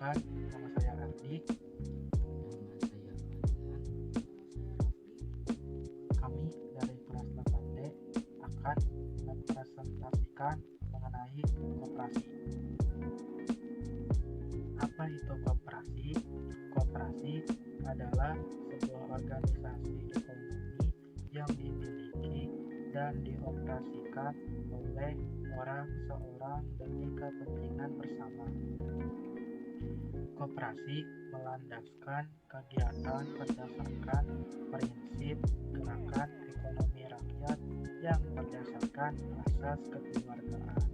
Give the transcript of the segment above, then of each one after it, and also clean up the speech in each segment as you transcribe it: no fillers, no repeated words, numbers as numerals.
Perkenalkan, nama saya Ardi. Nama saya Adnan. Kami dari kelas 8D akan mempresentasikan mengenai koperasi. Apa itu koperasi? Koperasi adalah sebuah organisasi ekonomi yang dimiliki dan dioperasikan oleh seorang demi kepentingan bersama. Koperasi melandaskan kegiatan berdasarkan prinsip gerakan ekonomi rakyat yang berdasarkan asas kekeluargaan.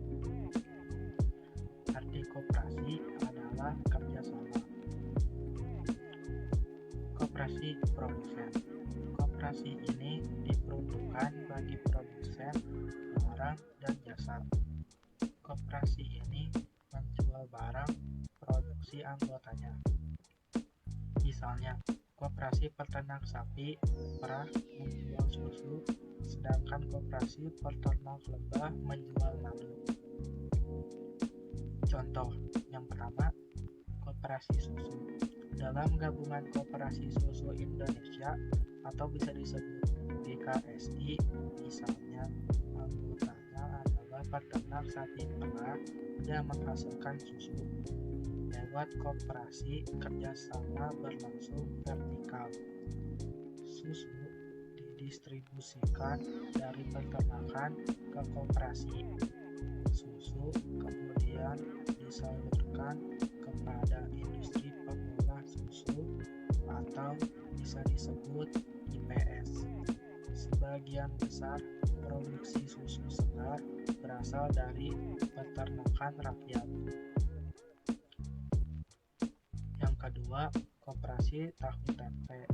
Arti koperasi adalah kerjasama. Koperasi produsen. Koperasi ini diperuntukkan bagi produsen barang dan jasa. Koperasi ini menjual barang produksi anggotanya. Misalnya, koperasi peternak sapi perah menjual susu, sedangkan koperasi peternak lebah menjual madu. Contoh yang pertama, koperasi susu. Dalam gabungan Koperasi Susu Indonesia atau bisa disebut GKSI, misalnya anggotanya adalah peternak sapi perah yang menghasilkan susu. Lewat koperasi, kerjasama berlangsung vertikal. Susu didistribusikan dari peternakan ke koperasi. Susu kemudian disalurkan kepada industri pengolah susu atau bisa disebut IPS. Sebagian besar produksi susu segar berasal dari peternakan rakyat. Yang kedua, koperasi tahu tempe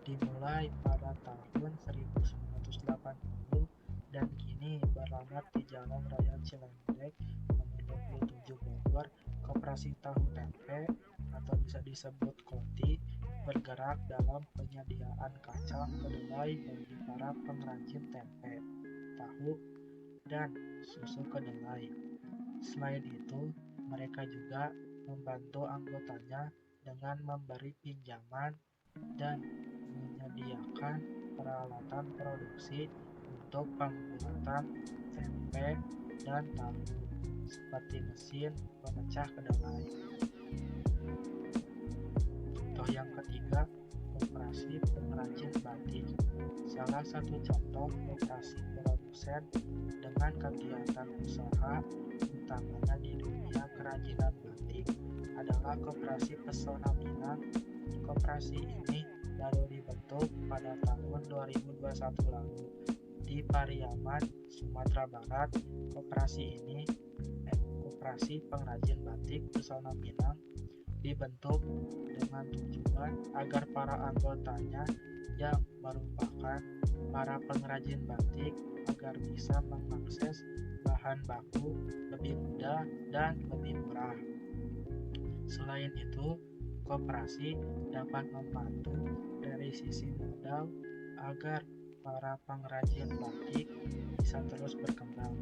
dimulai pada tahun 1980 dan kini beralamat di Jalan Raya Cilendek nomor 27 Bogor. Koperasi tahu tempe atau bisa disebut KOTI bergerak dalam penyediaan kacang kedelai bagi para pengrajin tempe, tahu, dan susu kedelai. Selain itu, mereka juga membantu anggotanya dengan memberi pinjaman dan menyediakan peralatan produksi untuk pembuatan tempe dan tahu, seperti mesin pemecah kedelai. Contoh yang ketiga, koperasi pengrajin batik. Salah satu contoh koperasi produsen dengan kegiatan usaha utamanya di dunia kerajinan batik adalah Koperasi Pesona Minang. Koperasi ini baru dibentuk pada tahun 2021 lalu di Pariaman, Sumatera Barat. Koperasi pengrajin batik Pesona Minang dibentuk dengan tujuan agar para anggotanya yang merupakan para pengrajin batik agar bisa mengakses bahan baku lebih mudah dan lebih murah. Selain itu, koperasi dapat membantu dari sisi modal agar para pengrajin batik bisa terus berkembang.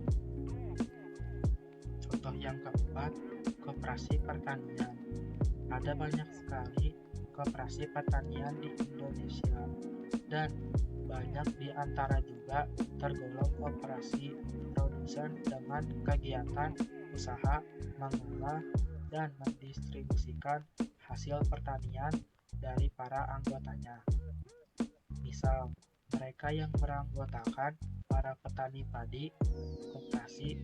Contoh yang keempat, koperasi pertanian. Ada banyak sekali koperasi pertanian di Indonesia dan banyak di antara juga tergolong koperasi produsen dengan kegiatan usaha mengolah dan mendistribusikan hasil pertanian dari para anggotanya. Misal, mereka yang beranggotakan para petani padi, koperasi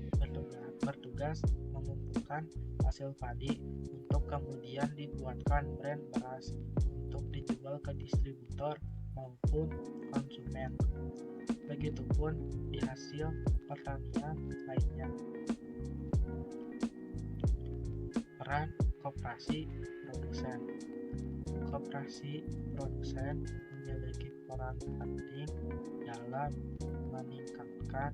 bertugas mengumpulkan hasil padi untuk kemudian dibuatkan brand beras untuk dijual ke distributor maupun konsumen. Begitupun di hasil pertanian lainnya. Peran koperasi produsen. Koperasi produsen memiliki peran penting dalam meningkatkan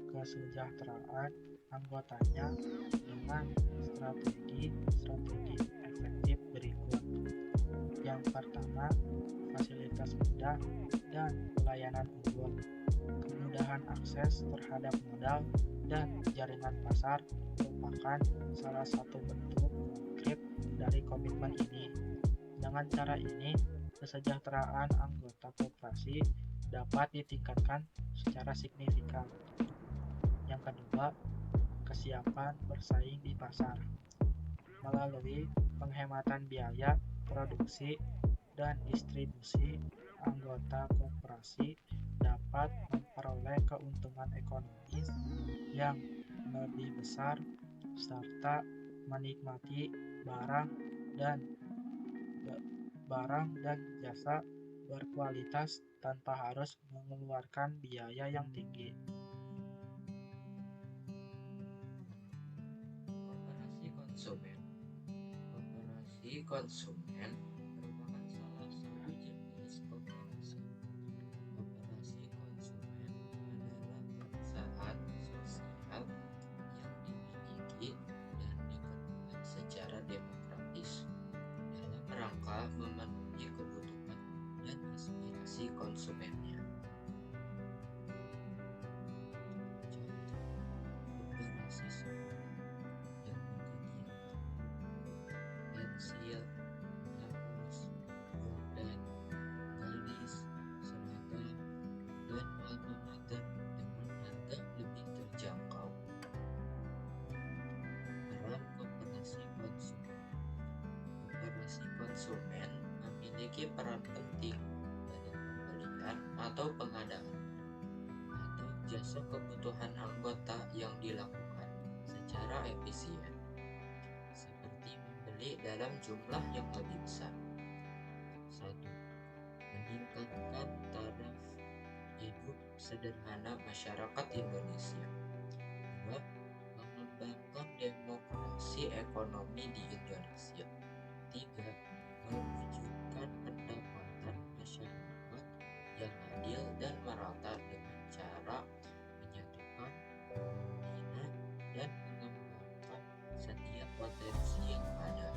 kesejahteraan anggotanya dengan strategi efektif berikut. Yang pertama, fasilitas mudah dan pelayanan unggul. Kemudahan akses terhadap modal dan jaringan pasar merupakan salah satu bentuk konkret dari komitmen Dengan cara ini, kesejahteraan anggota koperasi dapat ditingkatkan secara signifikan. Yang kedua, kesiapan bersaing di pasar. Melalui penghematan biaya produksi dan distribusi, anggota koperasi dapat memperoleh keuntungan ekonomis yang lebih besar serta menikmati barang dan jasa berkualitas tanpa harus mengeluarkan biaya yang tinggi. Koperasi konsumen. Koperasi konsumen merupakan salah satu jenis koperasi. Koperasi konsumen adalah perusahaan sosial yang dimiliki dan dikelola secara demokratis dalam rangka memenuhi kebutuhan dan aspirasi konsumennya. Contoh, koperasi sekolah yang berkegiatan pensil, kamus, pulpen, garis, seragam, dan alma mater dengan harga lebih terjangkau. Peran koperasi konsumen. Koperasi konsumen memiliki peran penting dalam pembelian atau pengadaan atau jasa kebutuhan anggota yang dilakukan secara efisien, seperti membeli dalam jumlah yang lebih besar. 1. Meningkatkan taraf hidup sederhana masyarakat Indonesia. 2. Mengembangkan demokrasi ekonomi di Indonesia. 3. Mewujudkan pendapatan masyarakat yang adil dan merata dengan cara menyatukan, membina, dan mengembangkan setiap potensi yang ada.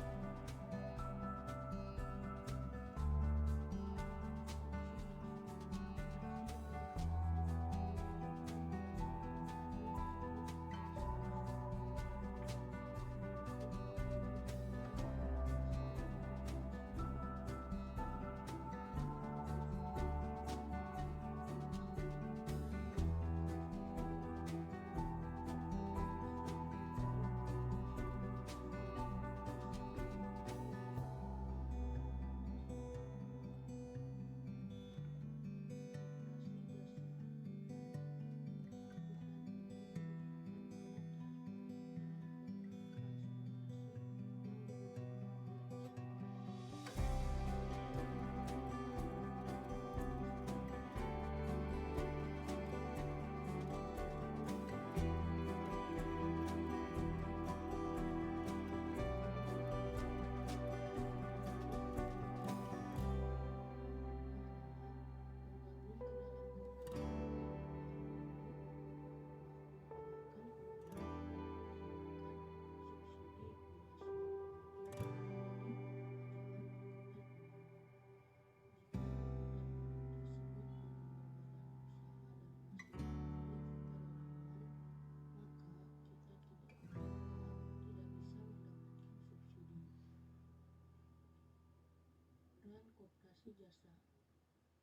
Peran koperasi jasa.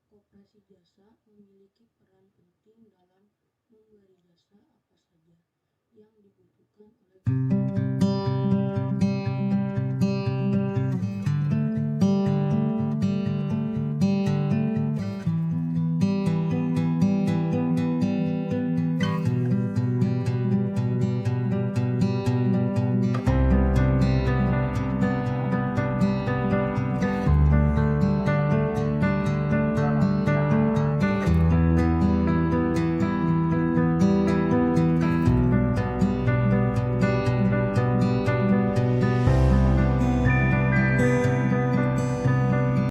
Koperasi jasa memiliki peran penting dalam memberi jasa apa saja yang dibutuhkan oleh